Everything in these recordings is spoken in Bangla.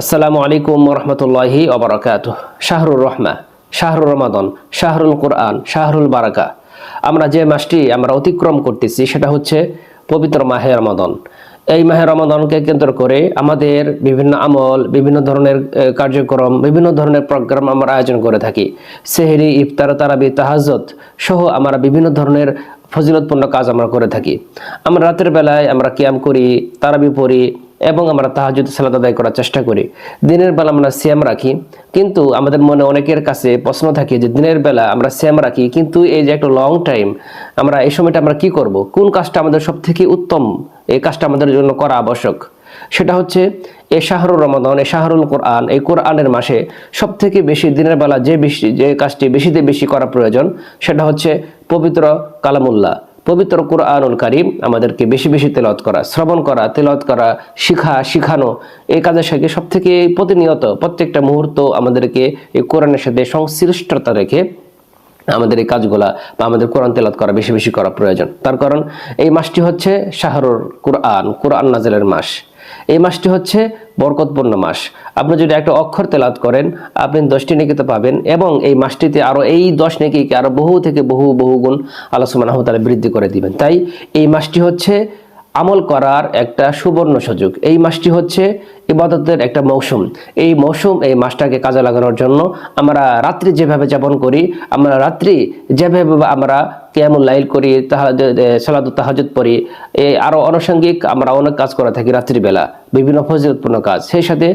আসসালামু আলাইকুম রহমতুল্লাহি ওবারাকাতুহ। শাহরুর রহমা, শাহরুর রমাদান, শাহরুল কোরআন, শাহরুল বারাকা। আমরা যে মাসটি অতিক্রম করতেছি সেটা হচ্ছে পবিত্র মাহে রমাদান। এই মাহে রমাদানকে কেন্দ্র করে আমাদের বিভিন্ন আমল, বিভিন্ন ধরনের কার্যক্রম, বিভিন্ন ধরনের প্রোগ্রাম আমরা আয়োজন করে থাকি। সেহরি, ইফতার, তারাবি, তাহাজ্জুদ সহ আমরা বিভিন্ন ধরনের ফজিলতপূর্ণ কাজ আমরা করে থাকি। আমরা রাতের বেলায় আমরা কিয়াম করি, তারাবি পড়ি এবং আমরা তাহাজ্জুদ সালাত আদায় করার চেষ্টা করি। দিনের বেলা আমরা সিয়াম রাখি, কিন্তু আমাদের মনে অনেকের কাছে প্রশ্ন থাকে যে দিনের বেলা আমরা সিয়াম রাখি, কিন্তু এই যে একটা লং টাইম আমরা এই সময়টা আমরা কি করব, কোন কাজটা আমাদের সব থেকে উত্তম, এই কাজটা আমাদের জন্য করা আবশ্যক। সেটা হচ্ছে এই শাহরুর রমাদান, এই শাহরুল কোরআন, এই কোরআনের মাসে সব থেকে বেশি দিনের বেলা যে কাজটি বেশিতে বেশি করা প্রয়োজন সেটা হচ্ছে পবিত্র কালামুল্লাহ, পবিত্র কোরআনুল কারীম আমাদেরকে বেশি বেশি তেলাওয়াত করা, শ্রবণ করা, তেলাওয়াত করা, শিখানো। এই কাজের সাথে সব থেকে প্রতিনিয়ত প্রত্যেকটা মুহূর্ত আমাদেরকে এই কোরআনের সাথে সংশ্লিষ্টতা রেখে আমাদের এই কাজগুলা বা আমাদের কোরআন তেলাওয়াত করা বেশি বেশি করা প্রয়োজন। তার কারণ এই মাসটি হচ্ছে শাহরুর কোরআন, কোরআন নাজিলের মাস। এই মাসটি হচ্ছে বরকতপূর্ণ মাস। আপনি যদি একটা অক্ষর তেলাওয়াত করেন আপনি 10টি নেকিতে পাবেন, এবং এই মাসটিতে আরো এই 10 নেকিকে আরো বহু থেকে বহু গুণ আল্লাহ সুবহানাহু ওয়া তাআলা বৃদ্ধি করে দিবেন। তাই এই মাসটি হচ্ছে আমল করার একটা সুবর্ণ সুযোগ। এই মাসটি হচ্ছে ইবাদতের একটা মৌসুম। এই মাসটাকে কাজে লাগানোর জন্য আমরা রাত্রি যেভাবে যাপন করি, আমরা রাত্রি যেভাবে আমরা কিয়ামুল লাইল করি, সালাতুত তাহাজ্জুদ পড়ি, আরো আনুষঙ্গিক আমরা অনেক কাজ করে থাকি রাত্রিবেলা, বিভিন্ন ফজিলতপূর্ণ কাজ। সেই সাথে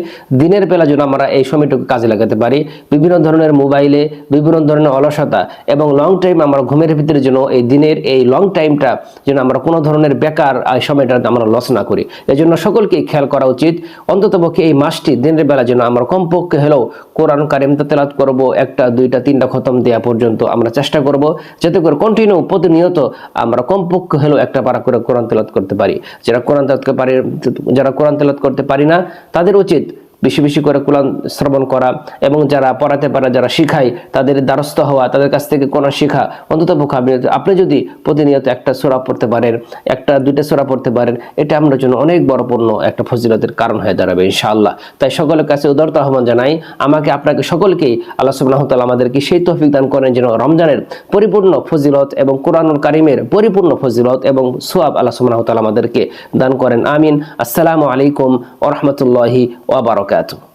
দিনের বেলা যেন আমরা এই সময়টুকু কাজে লাগাতে পারি, বিভিন্ন ধরনের মোবাইলে বিভিন্ন ধরনের অলসতা এবং লং টাইম আমরা ঘুমের ভিতরে যেন এই দিনের এই লং টাইমটা যেন আমরা কোনো ধরনের বেকার এই সময়টা আমরা লস না করি। এই জন্য সকলকে খেয়াল করা উচিত। অন্ততপক্ষে এই মাসটি দিনের বেলা যেন আমরা কমপক্ষে হলেও কোরআন কারীম তেলাওয়াত করব, 1টা 2টা 3টা খতম দেওয়া পর্যন্ত আমরা চেষ্টা করব, যাতে করে কন্টিনিউ প্রতিনিয়ত আমরা কমপক্ষে হলেও একটা পারা করে কোরআন তেলাওয়াত করতে পারি। যারা কোরআন তেলাওয়াত করতে পারি না তাদের উচিত বেশি বেশি করে কোরআন শ্রবণ করা, এবং যারা পড়াতে পারে, যারা শিখায় তাদের দ্বারস্থ হওয়া, তাদের কাছ থেকে কোরআন শিখা। অন্ততপক্ষে আপনি যদি প্রতিনিয়ত 1টা সূরা পড়তে পারেন, 1টা 2টা সূরা পড়তে পারেন, এটা আমাদের জন্য অনেক বড় পূর্ণ একটা ফজিলতের কারণ হয়ে দাঁড়াবে ইনশাআল্লাহ। তাই সকলের কাছে উদারতা আহ্বান জানাই, আমাকে আপনাকে সকলকেই আল্লাহ সুবহানাহু ওয়া তাআলা আমাদেরকে সেই তৌফিক দান করেন যেন রমজানের পরিপূর্ণ ফজিলত এবং কোরআনুল কারীমের পরিপূর্ণ ফজিলত এবং সওয়াব আল্লাহ সুবহানাহু ওয়া তাআলা আমাদেরকে দান করেন। আমিন। আসসালামু আলাইকুম ওয়া রাহমাতুল্লাহি ওয়া বারাকাতুহু।